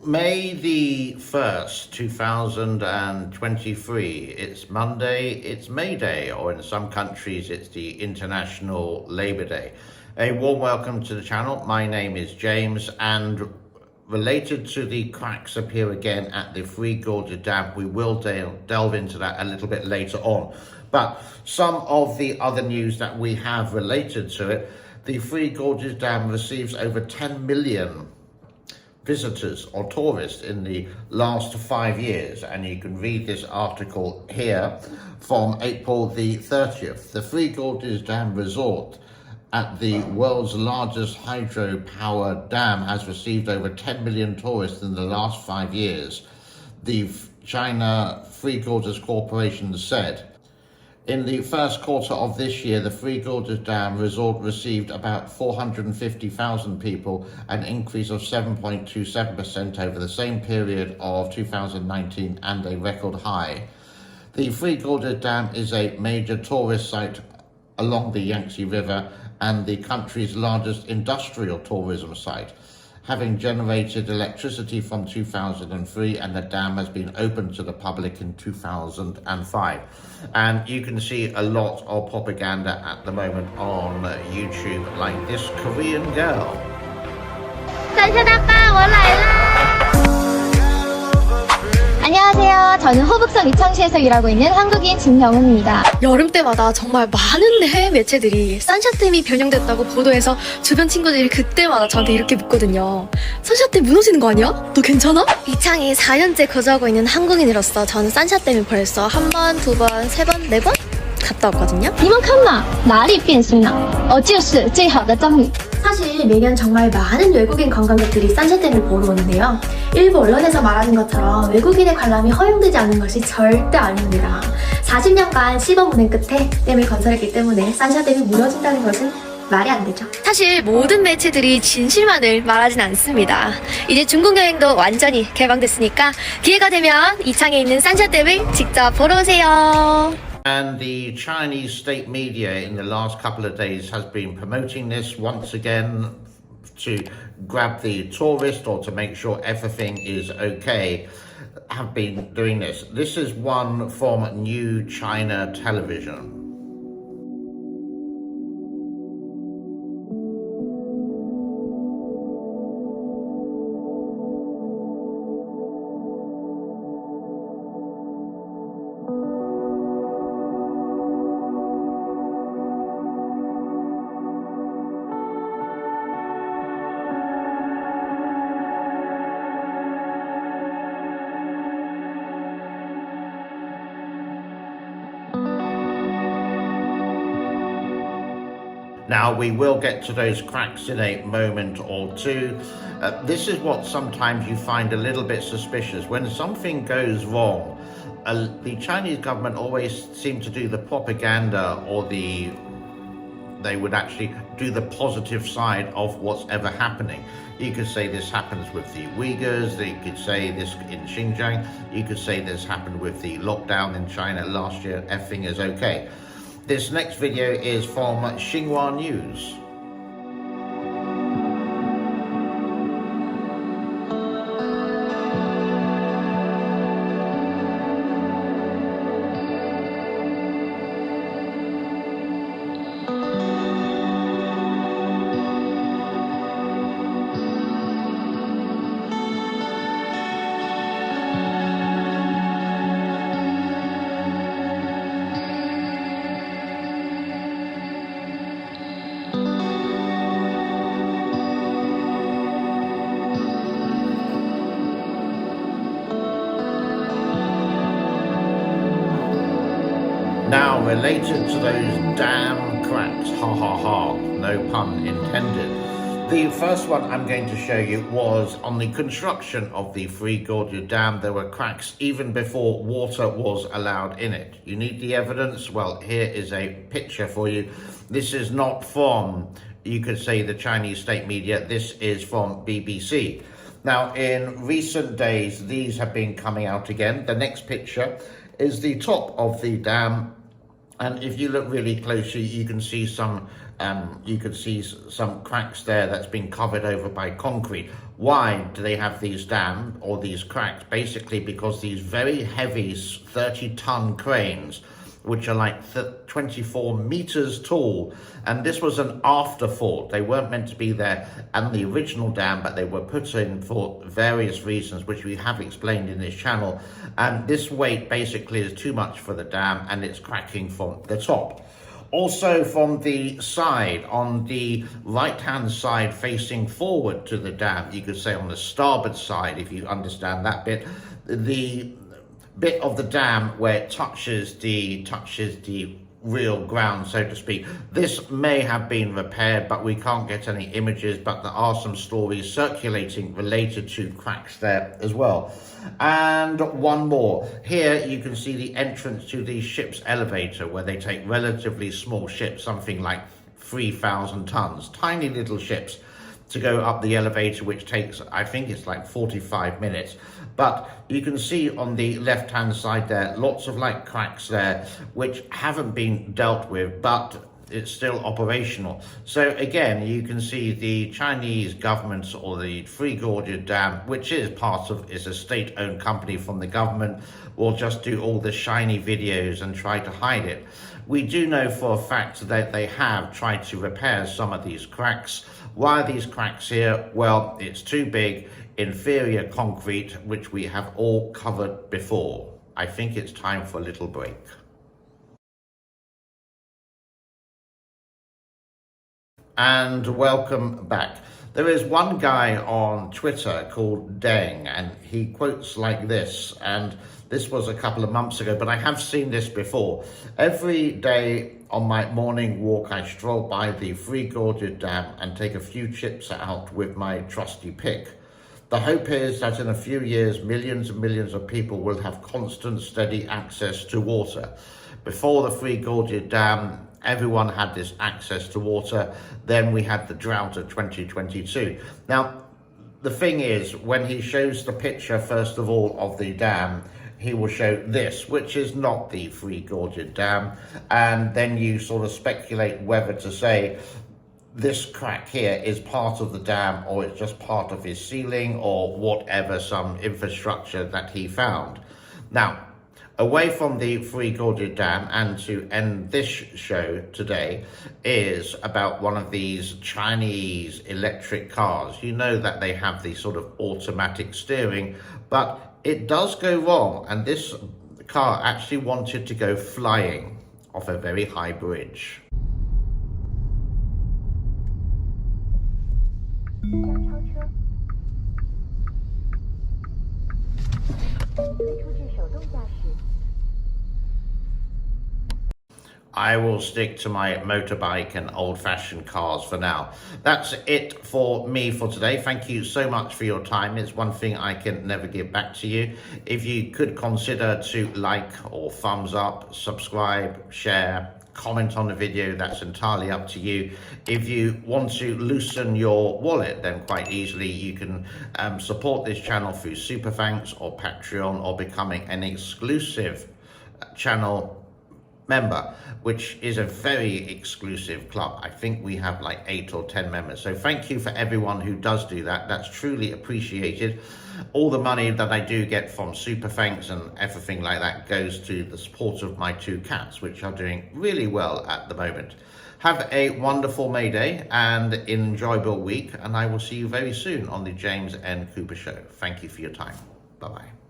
May the 1st, 2023. It's Monday, it's May Day, or in some countries it's the International Labour Day. A warm welcome to the channel. My name is James, and related to the cracks appear again at the Three Gorges Dam. We will delve into that a little bit later on. But some of the other news that we have related to it, the Three Gorges Dam receives over 10 million visitors or tourists in the last 5 years, and you can read this article here from April the 30th. The Three Gorges Dam Resort at the world's largest hydropower dam has received over 10 million tourists in the last 5 years, the China Three Gorges Corporation said. In the first quarter of this year, the Three Gorges Dam Resort received about 450,000 people, an increase of 7.27% over the same period of 2019 and a record high. The Three Gorges Dam is a major tourist site along the Yangtze River and the country's largest industrial tourism site, having generated electricity from 2003, and the dam has been opened to the public in 2005. And you can see a lot of propaganda at the moment on YouTube, like this Korean girl. 안녕하세요. 저는 호북섬 이창시에서 일하고 있는 한국인 진경은입니다. 여름 때마다 정말 많은 해외 매체들이 산샤댐이 변형됐다고 보도해서 주변 친구들이 그때마다 저한테 이렇게 묻거든요. 산샤댐 무너지는 거 아니야? 너 괜찮아? 이창에 4년째 거주하고 있는 한국인으로서 저는 산샤댐을 벌써 한 번, 두 번, 세 번, 네 번 갔다 왔거든요. 你们看嘛，哪里变心了？就是最好的赠礼。 사실 매년 정말 많은 외국인 관광객들이 산샤댐을 보러 오는데요. 일부 언론에서 말하는 것처럼 외국인의 관람이 허용되지 않는 것이 절대 아닙니다. 40년간 시범 운행 끝에 댐을 건설했기 때문에 산샤댐이 무너진다는 것은 말이 안 되죠. 사실 모든 매체들이 진실만을 말하진 않습니다. 이제 중국 여행도 완전히 개방됐으니까 기회가 되면 이창에 있는 산샤댐을 직접 보러 오세요. And the Chinese state media in the last couple of days has been promoting this once again to grab the tourist or to make sure everything is okay. Have been doing this. This is one from New China Television. Now, we will get to those cracks in a moment or two. This is what sometimes you find a little bit suspicious. When something goes wrong, the Chinese government always seem to do the propaganda, or they would actually do the positive side of what's ever happening. You could say this happens with the Uyghurs, you could say this in Xinjiang, you could say this happened with the lockdown in China last year, everything is okay. This next video is from Xinhua News. Now, related to those dam cracks, ha ha ha, no pun intended. The first one I'm going to show you was on the construction of the Three Gorges Dam. There were cracks even before water was allowed in it. You need the evidence? Well, here is a picture for you. This is not from, you could say, the Chinese state media. This is from BBC. Now, in recent days, these have been coming out again. The next picture is the top of the dam. And if you look really closely, you can see some cracks there that's been covered over by concrete. Why do they have these dams or these cracks? Basically because these very heavy 30-ton cranes, which are like 24 meters tall, and this was an afterthought. They weren't meant to be there and the original dam, but they were put in for various reasons, which we have explained in this channel. And this weight basically is too much for the dam, and it's cracking from the top. Also from the side, on the right-hand side facing forward to the dam, you could say on the starboard side, if you understand that bit, the bit of the dam where it touches the real ground, so to speak. This may have been repaired, but we can't get any images, but there are some stories circulating related to cracks there as well. And one more. Here you can see the entrance to the ship's elevator, where they take relatively small ships, something like 3,000 tons, tiny little ships, to go up the elevator, which takes, I think it's like 45 minutes. But you can see on the left-hand side there, lots of like cracks there, which haven't been dealt with, but it's still operational. So again, you can see the Chinese government, or the Three Gorges Dam, which is a state-owned company from the government, will just do all the shiny videos and try to hide it. We do know for a fact that they have tried to repair some of these cracks. Why are these cracks here? Well, it's too big, inferior concrete, which we have all covered before. I think it's time for a little break. And welcome back. There is one guy on Twitter called Deng, and he quotes like this, and this was a couple of months ago, but I have seen this before. Every day on my morning walk, I stroll by the Three Gorges Dam and take a few chips out with my trusty pick. The hope is that in a few years, millions and millions of people will have constant, steady access to water. Before the Three Gorges Dam, everyone had this access to water. Then we had the drought of 2022. Now, the thing is, when he shows the picture, first of all, of the dam, he will show this, which is not the Three Gorges Dam. And then you sort of speculate whether to say this crack here is part of the dam, or it's just part of his ceiling, or whatever, some infrastructure that he found. Now, away from the Three Gorges Dam, and to end this show today, is about one of these Chinese electric cars. You know that they have the sort of automatic steering, but it does go wrong, and this car actually wanted to go flying off a very high bridge. I will stick to my motorbike and old-fashioned cars for now. That's it for me for today. Thank you so much for your time. It's one thing I can never give back to you. If you could consider to like or thumbs up, subscribe, share, comment on the video, that's entirely up to you. If you want to loosen your wallet, then quite easily you can support this channel through Super Thanks or Patreon, or becoming an exclusive channel member, which is a very exclusive club. I think we have like 8 or 10 members. So thank you for everyone who does do that. That's truly appreciated. All the money that I do get from Super Thanks and everything like that goes to the support of my 2 cats, which are doing really well at the moment. Have a wonderful May Day and enjoyable week, and I will see you very soon on the James N. Cooper Show. Thank you for your time. Bye-bye.